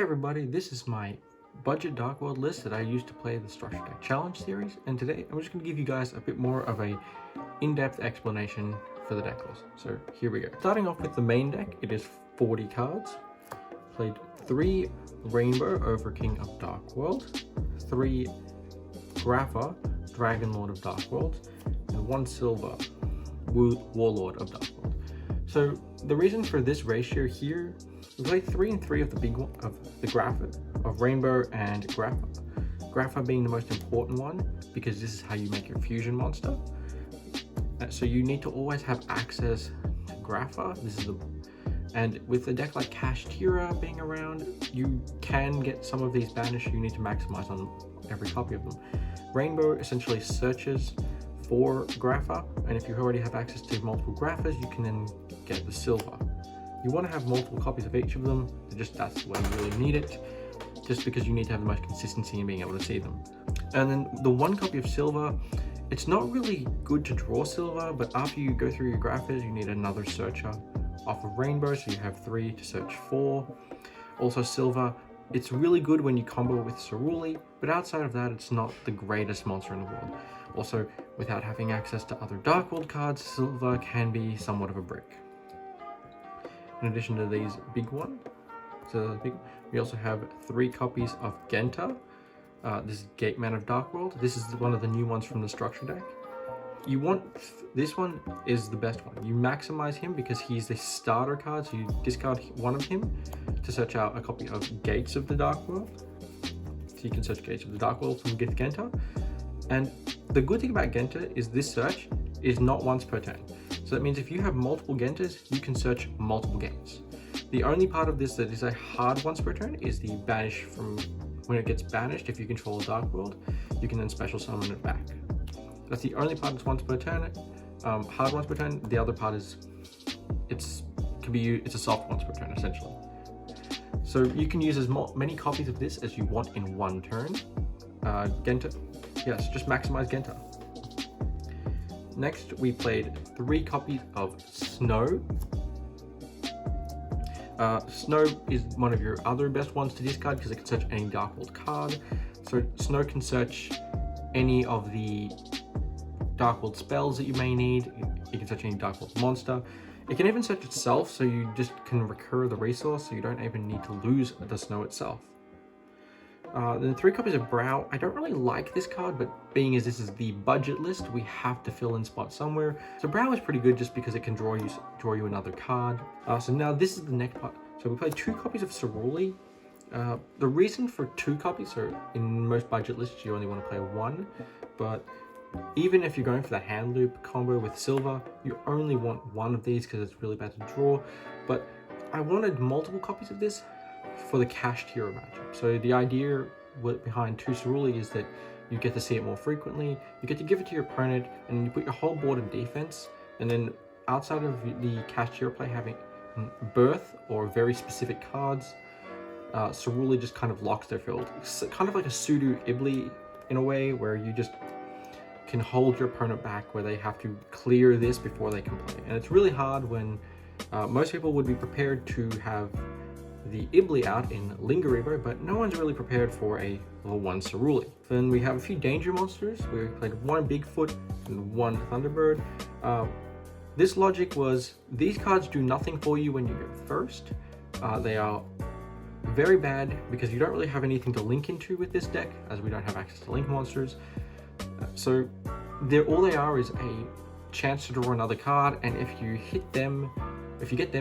Hey everybody, this is my budget Dark World list that I used to play the Structure Deck Challenge series, and today I'm just going to give you guys a bit more of a in-depth explanation for the deck list. So here we go. Starting off with the main deck, it is 40 cards. Played 3 Rainbow over King of Dark World, 3 Grapha, Dragon Lord of Dark World, and 1 Silver, Warlord of Dark World. So the reason for this ratio here, we played 3 and 3 of the big one, of the Grapha, of Rainbow and Grapha. Grapha being the most important one because this is how you make your fusion monster. So you need to always have access to Grapha. And with a deck like Kashtira being around, you can get some of these banished. You need to maximize on every copy of them. Rainbow essentially searches for Grapha, and if you already have access to multiple Graphas, you can then get the Silver. You want to have multiple copies of each of them, that's when you really need it, just because you need to have the most consistency in being able to see them. And then the 1 copy of Silver, it's not really good to draw Silver, but after you go through your Graphas, you need another searcher off of Rainbow, so you have 3 to search for. Also Silver, it's really good when you combo with Ceruli, but outside of that, it's not the greatest monster in the world. Also, without having access to other Dark World cards, Silver can be somewhat of a brick. In addition to these big ones, we also have 3 copies of Genta. This is Gateman of Dark World. This is one of the new ones from the structure deck. This one is the best one. You maximize him because he's the starter card, so you discard one of him to search out a copy of Gates of the Dark World. So you can search Gates of the Dark World from Genta. And the good thing about Genta is this search is not once per turn. So that means if you have multiple Gentas, you can search multiple gates. The only part of this that is a hard once per turn is the banish. From when it gets banished, if you control a Dark World, you can then special summon it back. That's the only part that's once per turn, hard once per turn. The other part is it's a soft once per turn essentially. So you can use as many copies of this as you want in one turn. Genta, yes, just maximize Genta. Next, we played 3 copies of Snow. Snow is one of your other best ones to discard because it can search any Dark World card. So Snow can search any of the Dark World spells that you may need. It can search any Dark World monster. It can even search itself, so you just can recur the resource, so you don't even need to lose the Snow itself. Then 3 copies of Brow. I don't really like this card, but being as this is the budget list, we have to fill in spots somewhere. So Brow is pretty good just because it can draw you another card. So now this is the next part. So we played 2 copies of Ceruli. The reason for 2 copies, so in most budget lists you only want to play 1, but even if you're going for the hand loop combo with Silver, you only want 1 of these because it's really bad to draw. But I wanted multiple copies of this for the Kashtira matchup. So the idea behind 2 Ceruli is that you get to see it more frequently, you get to give it to your opponent, and you put your whole board in defense, and then outside of the Kashtira play having Birth or very specific cards, Ceruli just kind of locks their field. It's kind of like a pseudo Ibli in a way, where you just can hold your opponent back, where they have to clear this before they can play. And it's really hard when most people would be prepared to have the Ibli out in Lingaribo, but no one's really prepared for a level 1 Ceruli. Then we have a few danger monsters. We played 1 Bigfoot and 1 Thunderbird. This logic was, these cards do nothing for you when you go first. They are very bad because you don't really have anything to link into with this deck, as we don't have access to link monsters. So all they are is a chance to draw another card, and if you get them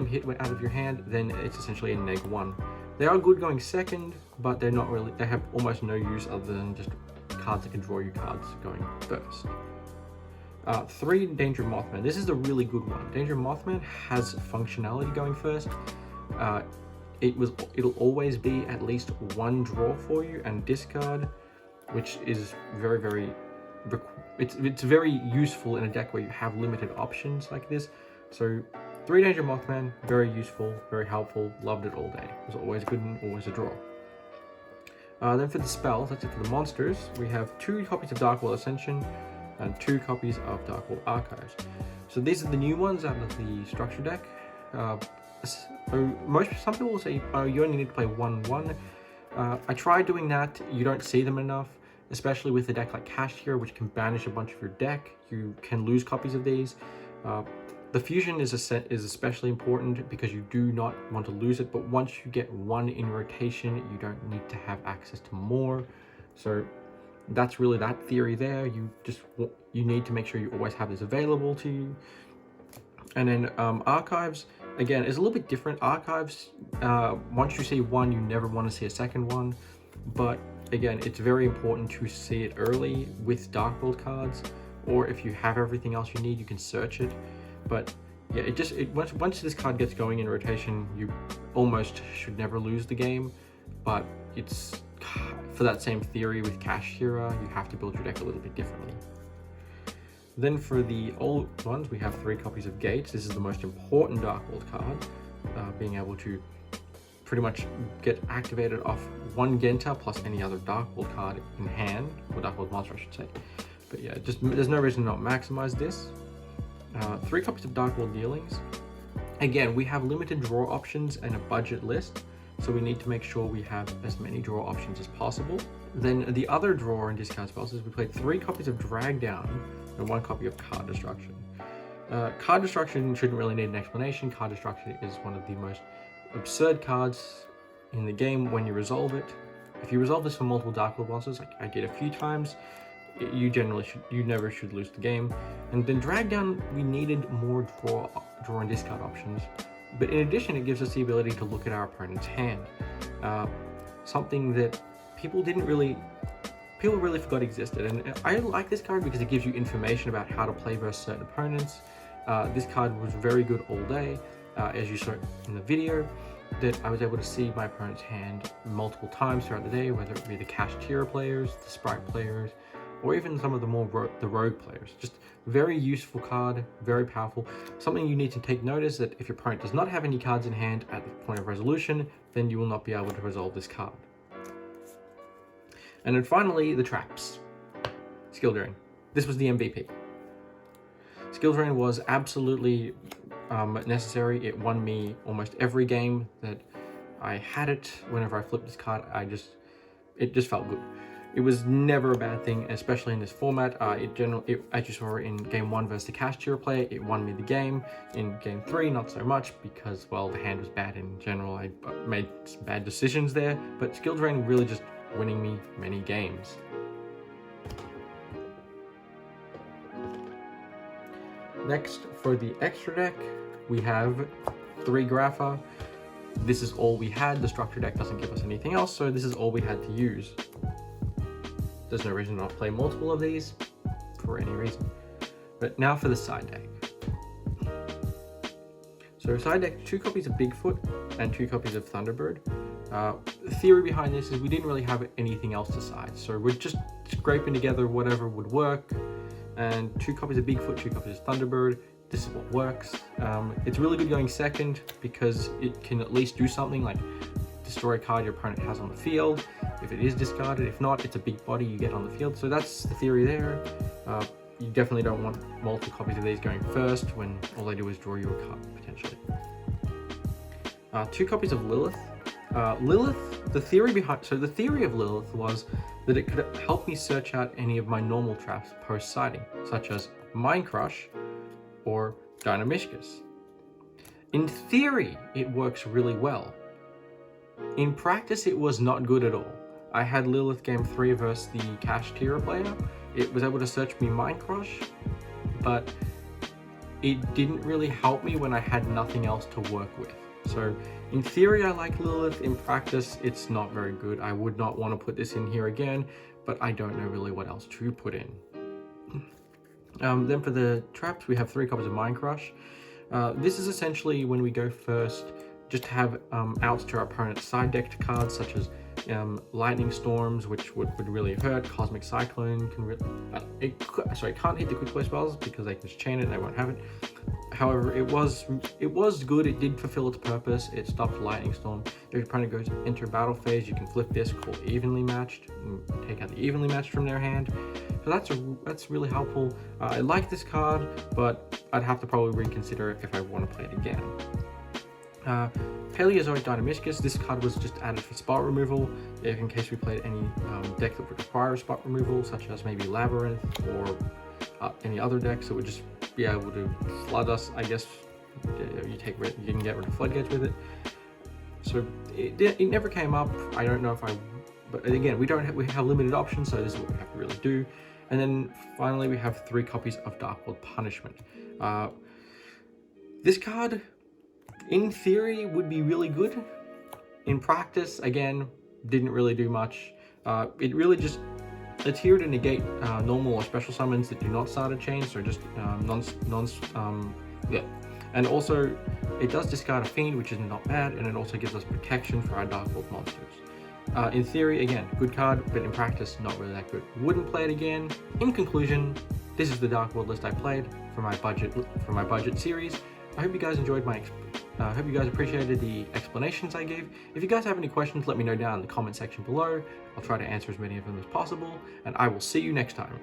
hit out of your hand, then it's essentially a -1. They are good going second, but they have almost no use other than just cards that can draw you cards going first. 3 Danger Mothman. This is a really good one. Danger Mothman has functionality going first. It'll always be at least 1 draw for you and discard, which is it's very useful in a deck where you have limited options like this. So 3 Danger Mothman, very useful, very helpful, loved it all day. It was always good and always a draw. Then for the spells, that's it for the monsters, we have 2 copies of Dark World Ascension and 2 copies of Dark World Archives. So these are the new ones out of the structure deck. Some people will say, oh, you only need to play 1/1. I tried doing that. You don't see them enough, especially with a deck like Cash Hero, which can banish a bunch of your deck. You can lose copies of these. The fusion is especially important because you do not want to lose it, but once you get one in rotation, you don't need to have access to more. So that's really that theory there. You need to make sure you always have this available to you. And then archives, again, is a little bit different. Archives, once you see one, you never want to see a second one. But again, it's very important to see it early with Dark World cards, or if you have everything else you need, you can search it. But yeah, once this card gets going in rotation, you almost should never lose the game. But it's for that same theory with Cash Hero, you have to build your deck a little bit differently. Then for the old ones, we have 3 copies of Gates. This is the most important Dark World card, being able to pretty much get activated off 1 Genta plus any other Dark World card in hand, or Dark World monster I should say. But yeah, there's no reason to not maximize this. 3 copies of Dark World Dealings. Again, we have limited draw options and a budget list, so we need to make sure we have as many draw options as possible. Then the other draw and discard spells is we played 3 copies of Drag Down and 1 copy of Card Destruction. Card Destruction shouldn't really need an explanation. Card Destruction is one of the most absurd cards in the game when you resolve it. If you resolve this for multiple Dark World monsters, like I did a few times, you never should lose the game. And then Drag Down, we needed more draw and discard options. But in addition, it gives us the ability to look at our opponent's hand. Something that people really forgot existed. And I like this card because it gives you information about how to play versus certain opponents. This card was very good all day, as you saw in the video, that I was able to see my opponent's hand multiple times throughout the day, whether it be the Cash Hero players, the Sprite players, or even some of the rogue players. Just very useful card, very powerful. Something you need to take note is that if your opponent does not have any cards in hand at the point of resolution, then you will not be able to resolve this card. And then finally, the traps. Skill Drain. This was the MVP. Skill Drain was absolutely necessary. It won me almost every game that I had it. Whenever I flipped this card, it just felt good. It was never a bad thing, especially in this format. As you saw in Game 1 versus the Cash Hero player, it won me the game. In Game 3, not so much, because, well, the hand was bad in general. I made some bad decisions there, but Skill Drain really just winning me many games. Next, for the extra deck, we have 3 Grapha. This is all we had. The structure deck doesn't give us anything else, so this is all we had to use. There's no reason to not play multiple of these for any reason. But now for the side deck. So side deck, 2 copies of Bigfoot and 2 copies of Thunderbird. The theory behind this is we didn't really have anything else to side, so we're just scraping together whatever would work. And 2 copies of Bigfoot, 2 copies of Thunderbird. This is what works. It's really good going second because it can at least do something like destroy a card your opponent has on the field if it is discarded. If not, it's a big body you get on the field. So that's the theory there. You definitely don't want multiple copies of these going first when all they do is draw you a card potentially. 2 copies of Lilith. The theory of Lilith was that it could help me search out any of my normal traps post sighting, such as Mind Crush or Dynamishkus. In theory, it works really well. In practice, it was not good at all. I had Lilith Game 3 versus the Cash Hero player. It was able to search me Mind Crush, but it didn't really help me when I had nothing else to work with. So in theory, I like Lilith. In practice, it's not very good. I would not want to put this in here again, but I don't know really what else to put in. Then for the traps, we have 3 copies of Mind Crush. This is essentially when we go first, just to have outs to our opponent's side decked cards, such as Lightning Storms, which would really hurt. Cosmic Cyclone can it can't hit the quick play spells because they can just chain it and they won't have it. However, it was good. It did fulfill its purpose. It stopped Lightning Storm. If your opponent goes enter battle phase, you can flip this, call Evenly Matched, and take out the Evenly Matched from their hand. So that's really helpful. I like this card, but I'd have to probably reconsider it if I want to play it again. Paleozoic Dynamiscus, this card was just added for spot removal, in case we played any deck that would require spot removal, such as maybe Labyrinth or any other decks that would just be able to flood us, I guess. You can get rid of floodgates with it. So it never came up. I don't know if but again, we have limited options, so this is what we have to really do. And then finally, we have 3 copies of Dark World Punishment. This card, in theory, would be really good. In practice, again, didn't really do much. It's here to negate normal or special summons that do not start a chain, so just And also, it does discard a Fiend, which is not bad, and it also gives us protection for our Dark World monsters. In theory, again, good card, but in practice, not really that good. Wouldn't play it again. In conclusion, this is the Dark World list I played for my budget series. I hope you guys enjoyed I hope you guys appreciated the explanations I gave. If you guys have any questions, let me know down in the comment section below. I'll try to answer as many of them as possible, and I will see you next time.